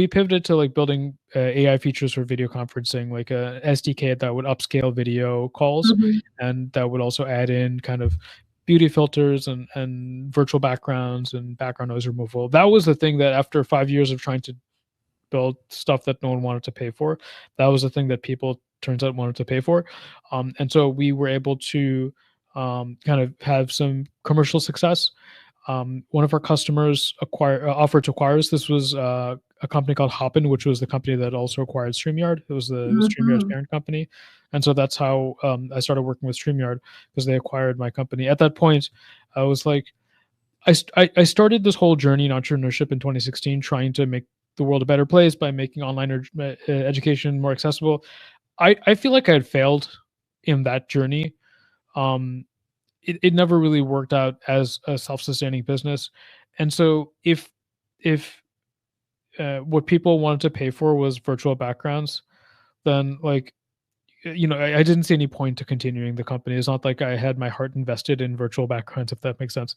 pivoted to like building AI features for video conferencing, like a SDK that would upscale video calls, and that would also add in kind of beauty filters and virtual backgrounds and background noise removal. That was the thing that after 5 years of trying to build stuff that no one wanted to pay for, that was the thing that people turns out wanted to pay for. And so we were able to kind of have some commercial success. One of our customers offered to acquire us. This was a company called Hopin, which was the company that also acquired Streamyard. It was the Streamyard's parent company. And so that's how I started working with Streamyard, because they acquired my company. At that point, I was like, I started this whole journey in entrepreneurship in 2016, trying to make the world a better place by making online education more accessible. I feel like I had failed in that journey. It never really worked out as a self-sustaining business. And so if what people wanted to pay for was virtual backgrounds, then like, I didn't see any point to continuing the company. It's not like I had my heart invested in virtual backgrounds, if that makes sense.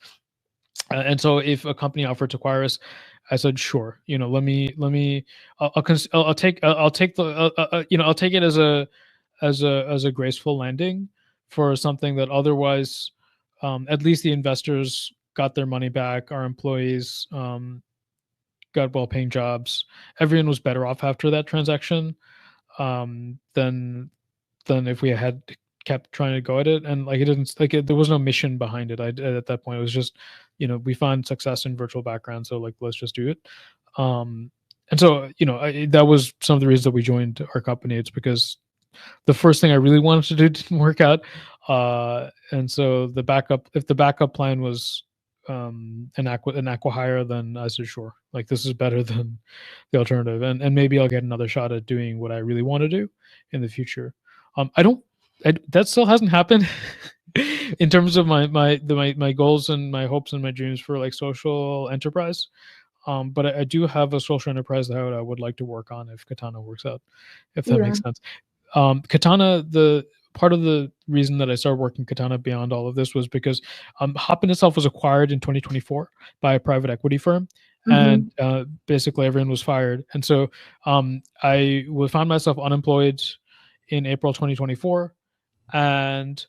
And so if a company offered to acquire us, I said, sure, let me, I'll take it as a graceful landing for something that otherwise, at least the investors got their money back. Our employees got well-paying jobs. Everyone was better off after that transaction than if we had kept trying to go at it. And like, it didn't, like, there was no mission behind it. At that point, it was just, we found success in virtual background, so like, let's just do it. And so, that was some of the reasons that we joined our company. It's because the first thing I really wanted to do didn't work out. And so if the backup plan was an acqui-hire, then I said, sure, like this is better than the alternative, and maybe I'll get another shot at doing what I really want to do in the future. I don't. That still hasn't happened in terms of my goals and my hopes and my dreams for like social enterprise. But I do have a social enterprise that I would like to work on if Katana works out, if that Yeah. makes sense. Katana, the part of the reason that I started working Katana beyond all of this was because Hopin itself was acquired in 2024 by a private equity firm, Mm-hmm. and basically everyone was fired. And so I found myself unemployed in April 2024, and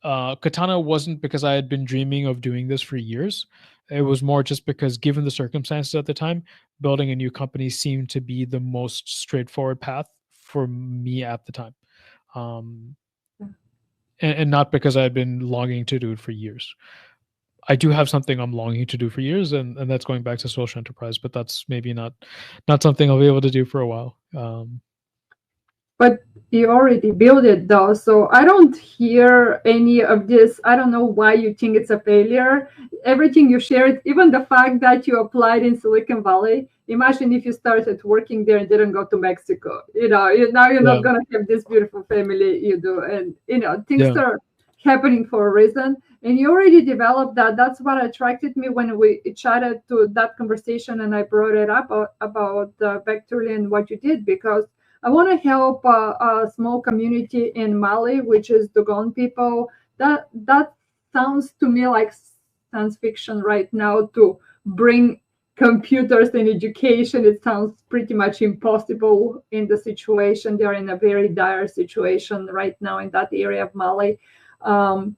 Katana wasn't because I had been dreaming of doing this for years. It was more just because, given the circumstances at the time, building a new company seemed to be the most straightforward path for me at the time. Um, and not because I had been longing to do it for years. I do have something I'm longing to do for years, and that's going back to social enterprise, but that's maybe not something I'll be able to do for a while. But you already built it though, so I don't hear any of this. I don't know why you think it's a failure. Everything you shared, even the fact that you applied in Silicon Valley, imagine if you started working there and didn't go to Mexico. Now you're Yeah, not going to have this beautiful family you do. And things yeah, are happening for a reason, and you already developed that. That's what attracted me when we chatted to that conversation, and I brought it up about Vectorly and what you did, because I want to help a small community in Mali, which is Dogon people. That sounds to me like science fiction right now, to bring computers in education. It sounds pretty much impossible in the situation. They're in a very dire situation right now in that area of Mali. Um,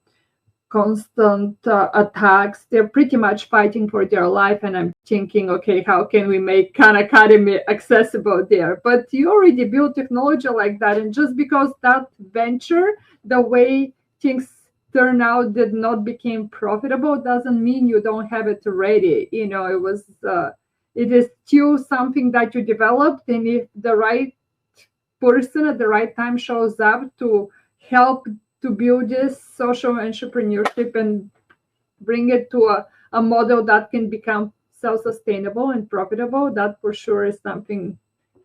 Constant attacks. They're pretty much fighting for their life. And I'm thinking, okay, how can we make Khan Academy accessible there? But you already built technology like that. And just because that venture, the way things turn out, did not become profitable, doesn't mean you don't have it ready. It is still something that you developed. And if the right person at the right time shows up to help to build this social entrepreneurship and bring it to a model that can become self-sustainable and profitable, that for sure is something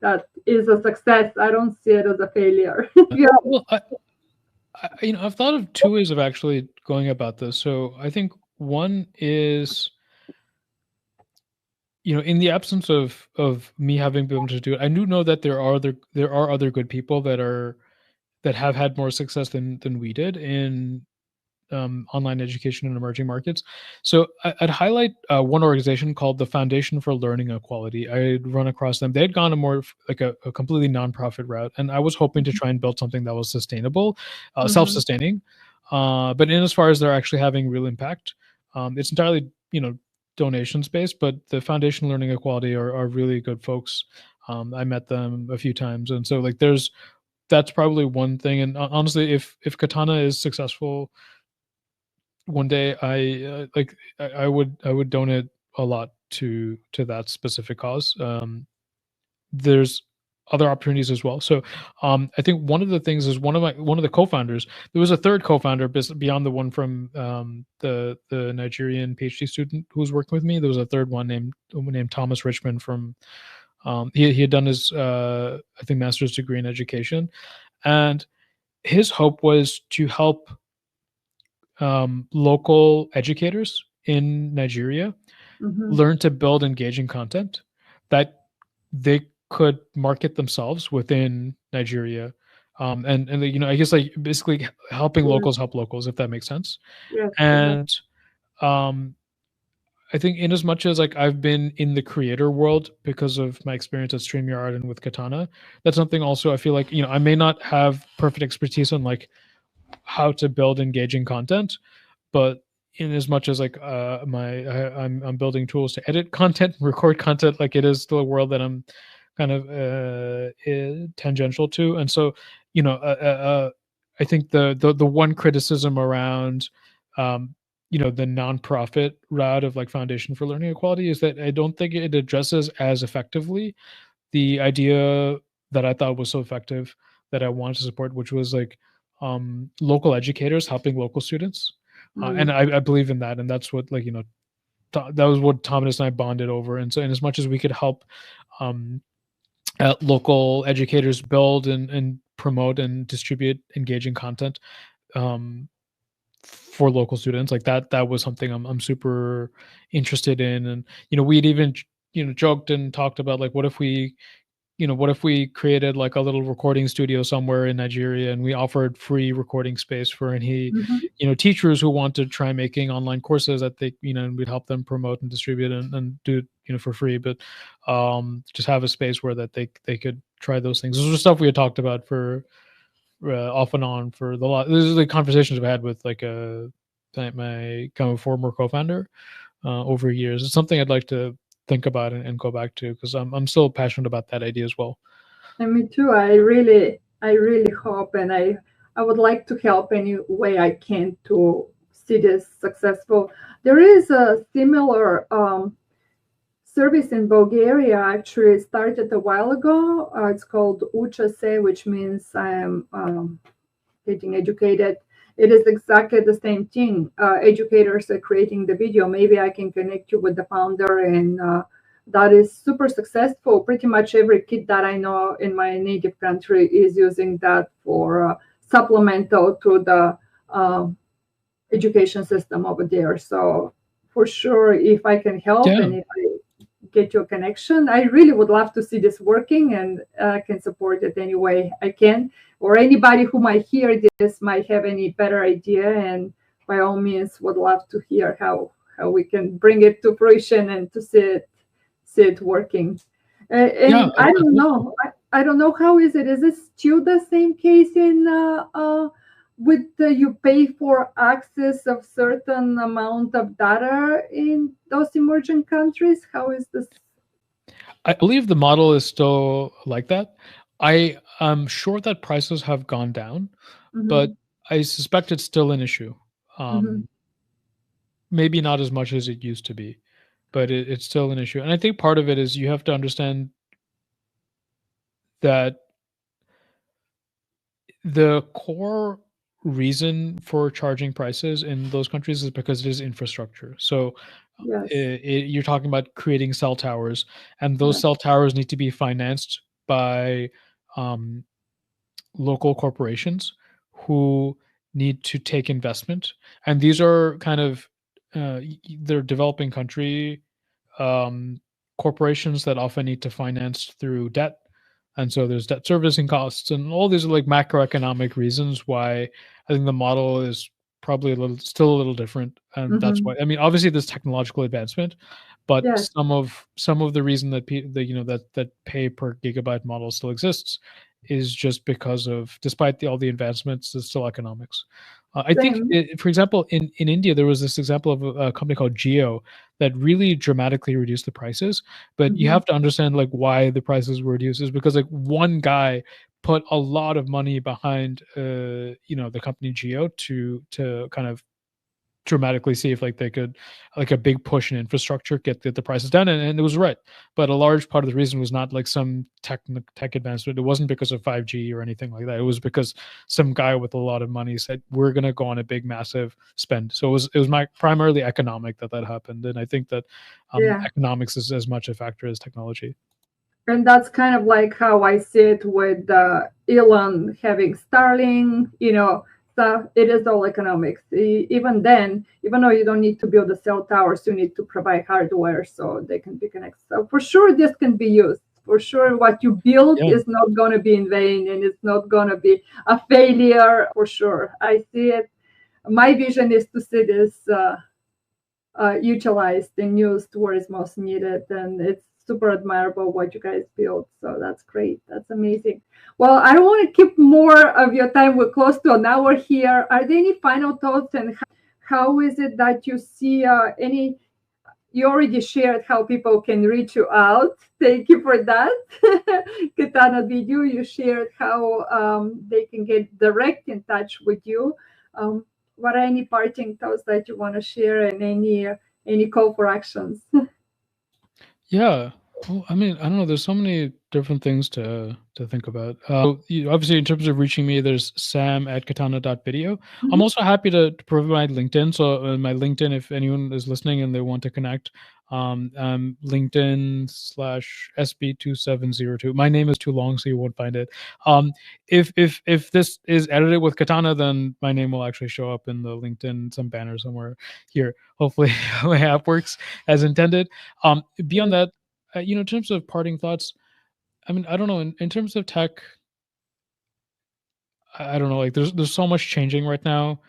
that is a success. I don't see it as a failure. Yeah. well, I've thought of two ways of actually going about this. So I think one is, in the absence of me having been able to do it, I do know that there are other good people that have had more success than we did in online education in emerging markets. So I'd highlight one organization called the Foundation for Learning Equality. I'd run across them. They had gone a more like a completely nonprofit route, and I was hoping to try and build something that was sustainable, Mm-hmm. self-sustaining. But in as far as they're actually having real impact, it's entirely donations based. But the Foundation Learning Equality are really good folks. I met them a few times, and so like that's probably one thing. And honestly, if Katana is successful one day, I would donate a lot to that specific cause. There's other opportunities as well. So I think one of the things is one of the co-founders. There was a third co-founder beyond the one from the Nigerian PhD student who was working with me. There was a third one named Thomas Richmond from he had done his I think master's degree in education, and his hope was to help local educators in Nigeria Mm-hmm. learn to build engaging content that they could market themselves within Nigeria. And I guess like basically helping Yes, locals help locals, if that makes sense. yes, it does. And um, I think in as much as like I've been in the creator world because of my experience at Streamyard and with Katana, that's something also I feel like, I may not have perfect expertise on like how to build engaging content, but in as much as like I'm building tools to edit content, record content, like it is still a world that I'm kind of tangential to. And so I think the one criticism around the nonprofit route of like Foundation for Learning Equality is that I don't think it addresses as effectively the idea that I thought was so effective that I wanted to support, which was like local educators helping local students. And Mm. I believe in that, and that's what that was what Thomas and I bonded over. And so, in as much as we could help local educators build and promote and distribute engaging content for local students, like that was something I'm super interested in. And we'd even joked and talked about, like, what if we created like a little recording studio somewhere in Nigeria, and we offered free recording space for any Mhm. teachers who want to try making online courses that they and we'd help them promote and distribute and do it for free, but just have a space where that they could try those things. This was stuff we had talked about for off and on for the lot. This is the conversations I've had with like my kind of former co-founder over years. It's something I'd like to think about and go back to, because I'm still passionate about that idea as well. And me too. I really hope, and I would like to help any way I can to see this successful. There is a similar service in Bulgaria. Actually, it started a while ago. It's called Ucha, which means I'm getting educated. It is exactly the same thing. Educators are creating the video. Maybe I can connect you with the founder, and that is super successful. Pretty much every kid that I know in my native country is using that for supplemental to the education system over there. So for sure, if I can help Yeah. and if I get your connection, I really would love to see this working, and can support it any way I can. Or anybody who might hear this might have any better idea, and by all means would love to hear how we can bring it to fruition and to see it working. Yeah, And I I'd don't love to. know. I don't know how is it. Is it still the same case in with you pay for access of certain amount of data in those emerging countries? How is this? I believe the model is still like that. I am sure that prices have gone down, but Mm-hmm, I suspect it's still an issue. mm-hmm, Maybe not as much as it used to be, but it's still an issue. And I think part of it is you have to understand that the core reason for charging prices in those countries is because it is infrastructure. So yes. you're talking about creating cell towers, and those Yeah. cell towers need to be financed by um, local corporations who need to take investment. And these are kind of they're developing country um, corporations that often need to finance through debt. And so there's debt servicing costs, and all these are like macroeconomic reasons why I think the model is probably still a little different. And that's Mm-hmm. why, I mean, obviously there's technological advancement, but Yes. some of the reason that that pay per gigabyte model still exists is just because of, despite all the advancements, it's still economics. I think, Same. for example, in India, there was this example of a company called Geo that really dramatically reduced the prices. But you Mm-hmm. have to understand like why the prices were reduced is because like one guy put a lot of money behind the company Geo to kind of dramatically see if like they could, like, a big push in infrastructure, get the prices down, and it was right. But a large part of the reason was not like some tech advancement. It wasn't because of 5G or anything like that. It was because some guy with a lot of money said we're going to go on a big massive spend. So it was my primarily economic that happened. And I think that Yeah. economics is as much a factor as technology. And that's kind of like how I see it with Elon having Starlink, so it is all economics. Even then, even though you don't need to build the cell towers, you need to provide hardware so they can be connected. So for sure, this can be used. For sure, what you build Yeah. is not going to be in vain, and it's not going to be a failure. For sure, I see it. My vision is to see this utilized and used where it's most needed. And it's super admirable what you guys built. So that's great. That's amazing. Well, I don't want to keep more of your time. We're close to an hour here. Are there any final thoughts, and how is it that you see any? You already shared how people can reach you out. Thank you for that. Katana.Video, you shared how they can get direct in touch with you. Um, what are any parting thoughts that you want to share, and any call for actions? Yeah. Well, I mean, I don't know. There's so many different things to think about. Obviously, in terms of reaching me, there's Sam at Katana.Video. I'm Mhm. also happy to provide LinkedIn. So my LinkedIn, if anyone is listening and they want to connect, LinkedIn/SB2702. My name is too long, so you won't find it. If this is edited with Katana, then my name will actually show up in the LinkedIn, some banner somewhere here. Hopefully, my app works as intended. Beyond that, in terms of parting thoughts, I mean, I don't know. In terms of tech, I don't know. Like, there's so much changing right now.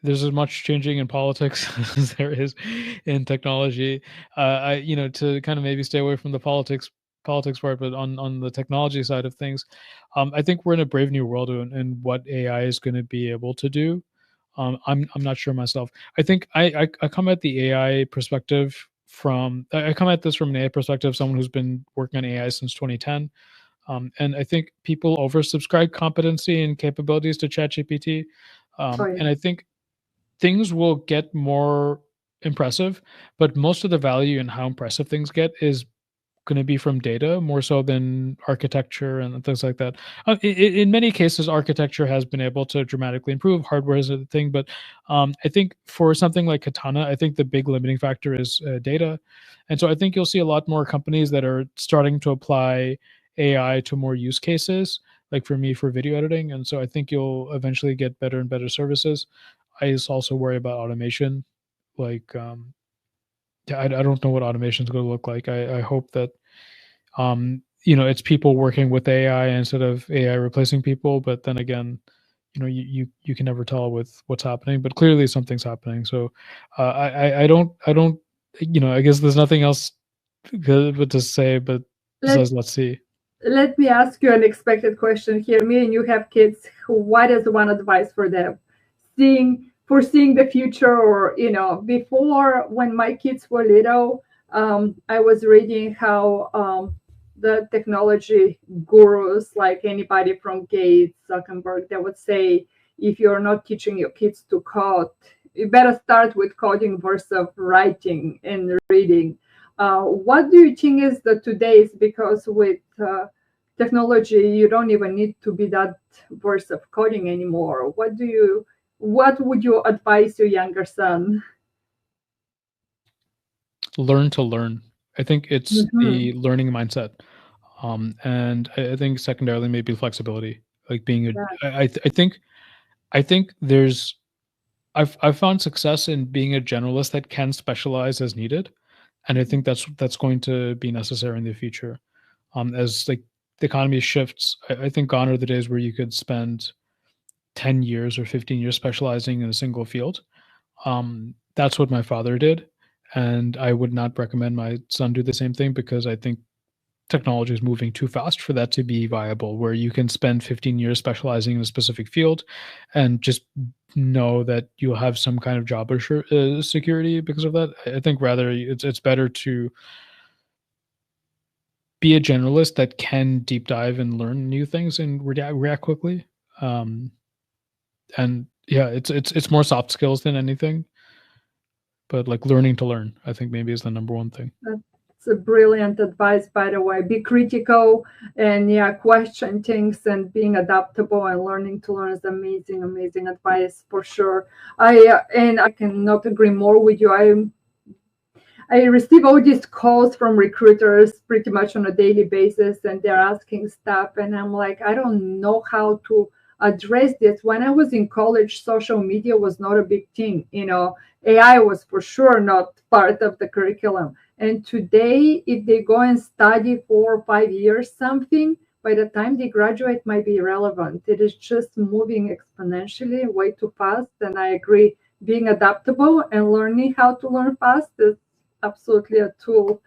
There's as much changing in politics as there is in technology. To kind of maybe stay away from the politics part, but on the technology side of things, I think we're in a brave new world in what AI is going to be able to do. I'm not sure myself. I think I come at the AI perspective from I come at this from an AI perspective, someone who's been working on AI since 2010. And I think people oversubscribe competency and capabilities to ChatGPT. Oh yeah. And I think things will get more impressive, but most of the value in how impressive things get is going to be from data more so than architecture and things like that. In many cases, architecture has been able to dramatically improve. Hardware is a thing, but I think for something like Katana, I think the big limiting factor is data, and so I think you'll see a lot more companies that are starting to apply AI to more use cases. Like for me, for video editing, and so I think you'll eventually get better and better services. I just also worry about automation, like yeah, I don't know what automation is going to look like. I hope that it's people working with AI instead of AI replacing people. But then again, you can never tell with what's happening. But clearly something's happening. So I don't I guess there's nothing else good but to say. But Let besides, let's see. Let me ask you an expected question here. Me and you have kids. What is one advice for them? Foreseeing the future, or before, when my kids were little, I was reading how the technology gurus, like anybody from Gates, Zuckerberg, they would say, if you're not teaching your kids to code, you better start with coding versus writing and reading. What do you think is the today's, because with technology you don't even need to be that versed of coding anymore? What would you advise your younger son? Learn to learn. I think it's Hmm. the learning mindset, and I think secondarily maybe flexibility, like being a. Yeah. I think there's I've found success in being a generalist that can specialize as needed, and I think that's going to be necessary in the future. As like the economy shifts, I think gone are the days where you could spend 10 years or 15 years specializing in a single field. That's what my father did, and I would not recommend my son do the same thing because I think technology is moving too fast for that to be viable, where you can spend 15 years specializing in a specific field and just know that you'll have some kind of job security because of that. I think rather it's better to be a generalist that can deep dive and learn new things and react quickly. Um, and yeah, it's more soft skills than anything, but like learning to learn, I think maybe is the number one thing. That's a brilliant advice, by the way. Be critical and, yeah, question things, and being adaptable and learning to learn is amazing, amazing advice for sure. I cannot agree more with you. I receive all these calls from recruiters pretty much on a daily basis, and they're asking stuff. And I'm like, I don't know how to address this. When I was in college, social media was not a big thing. AI was for sure not part of the curriculum. And today, if they go and study 4 or 5 years something, by the time they graduate, might be irrelevant. It is just moving exponentially way too fast. And I agree, being adaptable and learning how to learn fast is absolutely a tool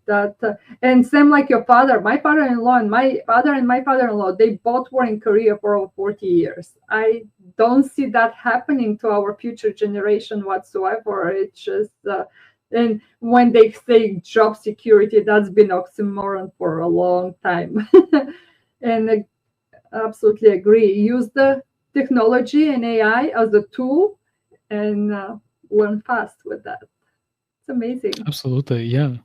that and same like your father, my father-in-law, and my father-in-law, they both were in Korea for over 40 years. I don't see that happening to our future generation whatsoever. It's just and when they say job security, that's been oxymoron for a long time. And I absolutely agree, use the technology and AI as a tool, and learn fast with that. It's amazing. Absolutely, yeah.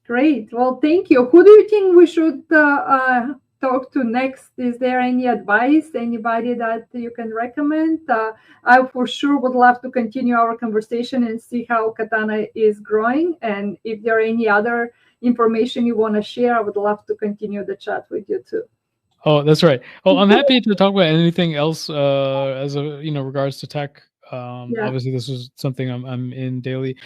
Great. Well, thank you. Who do you think we should talk to next? Is there any advice, anybody that you can recommend? I for sure would love to continue our conversation and see how Katana is growing. And if there are any other information you want to share, I would love to continue the chat with you too. Oh, that's right. Oh, I'm happy to talk about anything else as a regards to tech. Yeah, Obviously, this is something I'm in daily.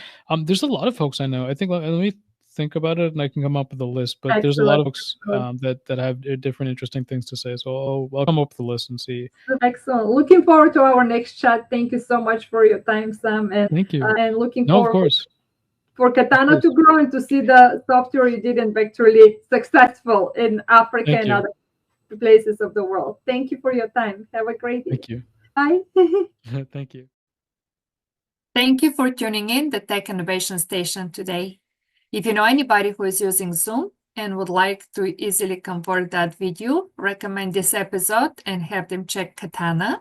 There's a lot of folks I know. I think let me think about it, and I can come up with a list. But there's a lot excellent. of folks that have different interesting things to say. So I'll come up with a list and see. Excellent. Looking forward to our next chat. Thank you so much for your time, Sam. Thank you. And looking No, of forward course. for Katana to grow and to see the software you did and actually successful in Africa Thank and you. other places of the world. Thank you for your time. Have a great day. Thank you. Bye. Thank you. Thank you for tuning in the Tech Innovation Station today. If you know anybody who is using Zoom and would like to easily convert that video, recommend this episode and have them check Katana.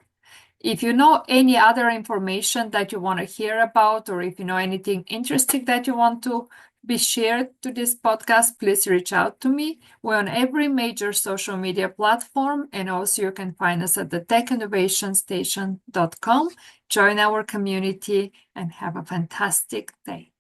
If you know any other information that you want to hear about, or if you know anything interesting that you want to be shared to this podcast, please reach out to me. We're on every major social media platform, and also you can find us at the techinnovationstation.com. Join our community and have a fantastic day.